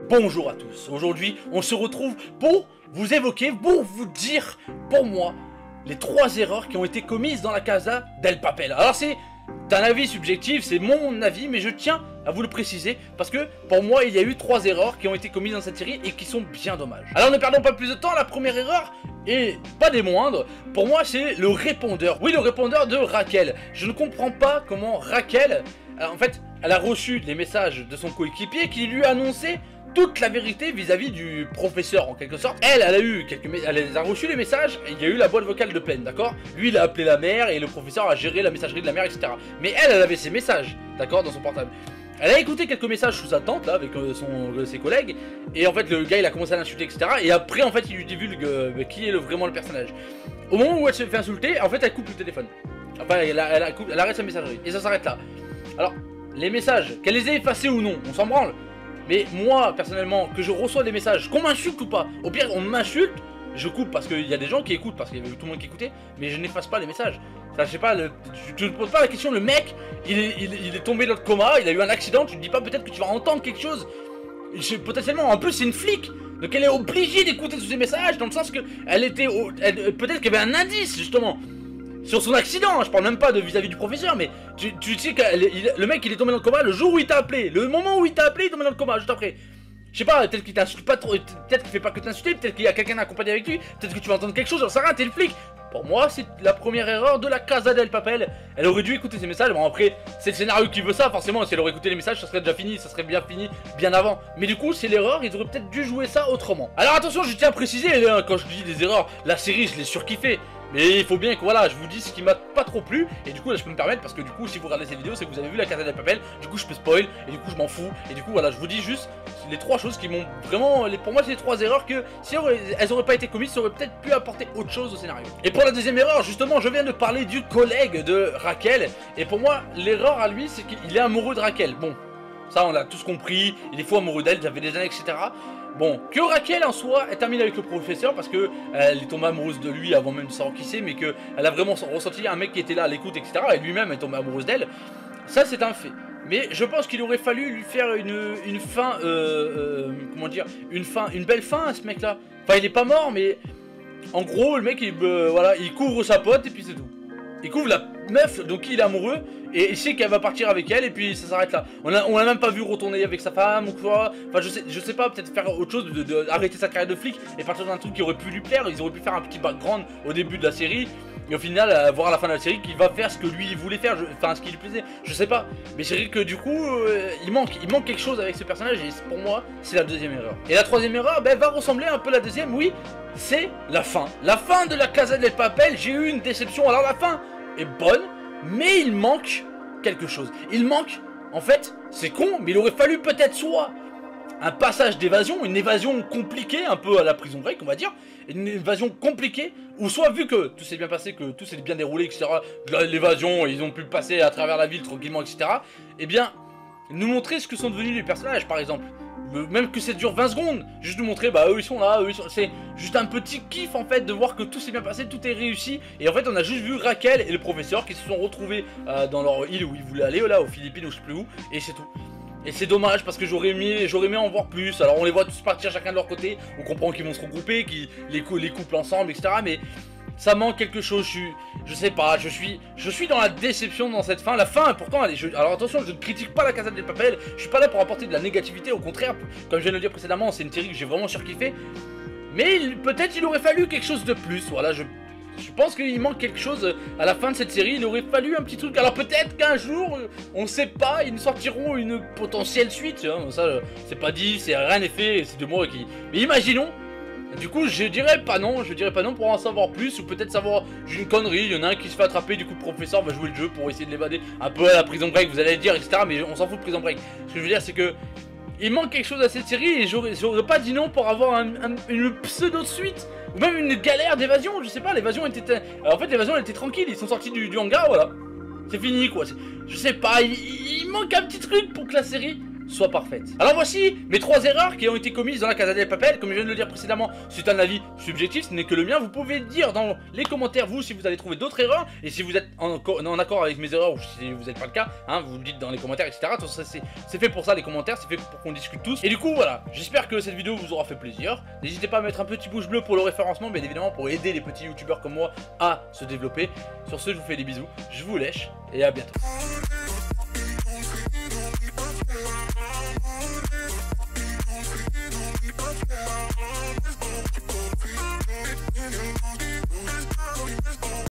Bonjour à tous, aujourd'hui on se retrouve pour vous évoquer, pour vous dire, pour moi, les 3 erreurs qui ont été commises dans la Casa del Papel. Alors c'est un avis subjectif, c'est mon avis, mais je tiens à vous le préciser, parce que pour moi il y a eu 3 erreurs qui ont été commises dans cette série et qui sont bien dommages. Alors ne perdons pas plus de temps, la première erreur, et pas des moindres, pour moi c'est le répondeur. Oui, le répondeur de Raquel. Je ne comprends pas comment Raquel, en fait, elle a reçu les messages de son coéquipier qui lui annonçait toute la vérité vis-à-vis du professeur en quelque sorte. Elle a reçu les messages et il y a eu la boîte vocale de Penn, d'accord. Lui il a appelé la mère et le professeur a géré la messagerie de la mère, etc. Mais elle avait ses messages, d'accord, dans son portable. Elle a écouté quelques messages sous sa tente là avec ses collègues et en fait le gars il a commencé à l'insulter, etc. Et après en fait il lui divulgue qui est vraiment le personnage. Au moment où elle se fait insulter, en fait elle coupe le téléphone. Enfin elle arrête sa messagerie et ça s'arrête là. Alors les messages, qu'elle les ait effacés ou non, on s'en branle. Mais moi, personnellement, que je reçois des messages, qu'on m'insulte ou pas, au pire on m'insulte, je coupe parce qu'il y a des gens qui écoutent, parce qu'il y avait tout le monde qui écoutait, mais je n'efface pas les messages. Enfin, je sais pas, tu ne poses pas la question, le mec, il est tombé dans le coma, il a eu un accident, tu te dis pas peut-être que tu vas entendre quelque chose. Potentiellement, en plus c'est une flic, donc elle est obligée d'écouter tous ces messages, dans le sens que peut-être qu'il y avait un indice, justement. Sur son accident, je parle même pas de vis-à-vis du professeur, mais tu sais que le mec il est tombé dans le coma le jour où il t'a appelé. Le moment où il t'a appelé, il est tombé dans le coma, juste après. Je sais pas, peut-être qu'il t'insulte pas trop, peut-être qu'il fait pas que t'insulter, peut-être qu'il y a quelqu'un accompagné avec lui, peut-être que tu vas entendre quelque chose, j'en sais rien, t'es le flic. Pour moi, c'est la première erreur de la Casa del Papel. Elle aurait dû écouter ses messages. Bon, après, c'est le scénario qui veut ça, forcément. Si elle aurait écouté les messages, ça serait déjà fini, ça serait bien fini, bien avant. Mais du coup, c'est l'erreur, ils auraient peut-être dû jouer ça autrement. Alors attention, je tiens à préciser, quand je dis des erreurs, la série, je l'ai surkiffé. Mais il faut bien que voilà, je vous dise ce qui m'a pas trop plu. Et du coup là je peux me permettre parce que du coup si vous regardez cette vidéo c'est que vous avez vu la Casa del Papel. Du coup je peux spoil et du coup je m'en fous. Et du coup voilà, je vous dis juste les 3 choses qui m'ont vraiment, pour moi c'est les 3 erreurs que si elles auraient pas été commises, ça aurait peut-être pu apporter autre chose au scénario. Et pour la deuxième erreur, justement je viens de parler du collègue de Raquel. Et pour moi l'erreur à lui c'est qu'il est amoureux de Raquel. Bon, ça on l'a tous compris, il est fou amoureux d'elle, ça fait des années, etc. Bon, que Raquel en soi est terminée avec le professeur parce que elle est tombée amoureuse de lui avant même de savoir qui c'est, mais qu'elle a vraiment ressenti un mec qui était là à l'écoute, etc. Et lui-même est tombé amoureuse d'elle. Ça c'est un fait. Mais je pense qu'il aurait fallu lui faire une fin, comment dire, une belle fin à ce mec-là. Enfin, il est pas mort, mais en gros, le mec, voilà, il couvre sa pote et puis c'est tout. Il couvre la meuf, donc il est amoureux, et il sait qu'elle va partir avec elle, et puis ça s'arrête là. On l'a même pas vu retourner avec sa femme ou quoi. Enfin, je sais pas, peut-être faire autre chose, arrêter sa carrière de flic et partir dans un truc qui aurait pu lui plaire. Ils auraient pu faire un petit background au début de la série, et au final, voir à la fin de la série qu'il va faire ce que lui il voulait faire, enfin ce qui lui plaisait. Je sais pas, mais c'est vrai que du coup, il manque quelque chose avec ce personnage, et pour moi, c'est la deuxième erreur. Et la troisième erreur, ben, va ressembler un peu à la deuxième, oui, c'est la fin. La fin de la Casa del Papel, j'ai eu une déception. Alors la fin est bonne, mais il manque quelque chose. Il manque, en fait, c'est con, mais il aurait fallu peut-être soit un passage d'évasion, une évasion compliquée, un peu à la Prison Break, on va dire, une évasion compliquée, ou soit vu que tout s'est bien passé, que tout s'est bien déroulé, etc., l'évasion, ils ont pu passer à travers la ville tranquillement, etc., eh bien, nous montrer ce que sont devenus les personnages, par exemple. Même que ça dure 20 secondes, juste nous montrer, bah eux ils sont là, c'est juste un petit kiff en fait de voir que tout s'est bien passé, tout est réussi. Et en fait on a juste vu Raquel et le professeur qui se sont retrouvés dans leur île où ils voulaient aller, là aux Philippines ou je sais plus où, et c'est tout. Et c'est dommage parce que j'aurais aimé en voir plus. Alors on les voit tous partir chacun de leur côté, on comprend qu'ils vont se regrouper, qu'ils les couplent ensemble, etc. Mais ça manque quelque chose, je sais pas, je suis dans la déception dans cette fin. La fin, pourtant, alors attention, je ne critique pas la Casa del Papel, je suis pas là pour apporter de la négativité, au contraire, comme je viens de le dire précédemment, c'est une série que j'ai vraiment surkiffé. Mais peut-être il aurait fallu quelque chose de plus, voilà, je pense qu'il manque quelque chose à la fin de cette série, il aurait fallu un petit truc. Alors peut-être qu'un jour, on sait pas, ils nous sortiront une potentielle suite, hein, ça c'est pas dit, c'est rien n'est fait, c'est de moi qui... Mais imaginons. Du coup je dirais pas non pour en savoir plus, ou peut-être savoir une connerie, il y en a un qui se fait attraper, du coup le professeur va jouer le jeu pour essayer de l'évader, un peu à la Prison Break vous allez dire, etc. Mais on s'en fout de Prison Break. Ce que je veux dire c'est que il manque quelque chose à cette série et j'aurais pas dit non pour avoir une pseudo suite, ou même une galère d'évasion, je sais pas, l'évasion était... En fait l'évasion elle était tranquille, ils sont sortis du hangar, voilà. C'est fini quoi, je sais pas, il manque un petit truc pour que la série soit parfaite. Alors voici mes 3 erreurs qui ont été commises dans la Casa del Papel. Comme je viens de le dire précédemment, c'est un avis subjectif, ce n'est que le mien. Vous pouvez dire dans les commentaires, vous, si vous avez trouvé d'autres erreurs, et si vous êtes en accord avec mes erreurs, ou si vous n'êtes pas le cas, hein, vous le dites dans les commentaires, etc. Tout ça, c'est fait pour ça, les commentaires, c'est fait pour qu'on discute tous. Et du coup, voilà, j'espère que cette vidéo vous aura fait plaisir. N'hésitez pas à mettre un petit pouce bleu pour le référencement, bien évidemment, pour aider les petits youtubeurs comme moi à se développer. Sur ce, je vous fais des bisous, je vous lèche, et à bientôt.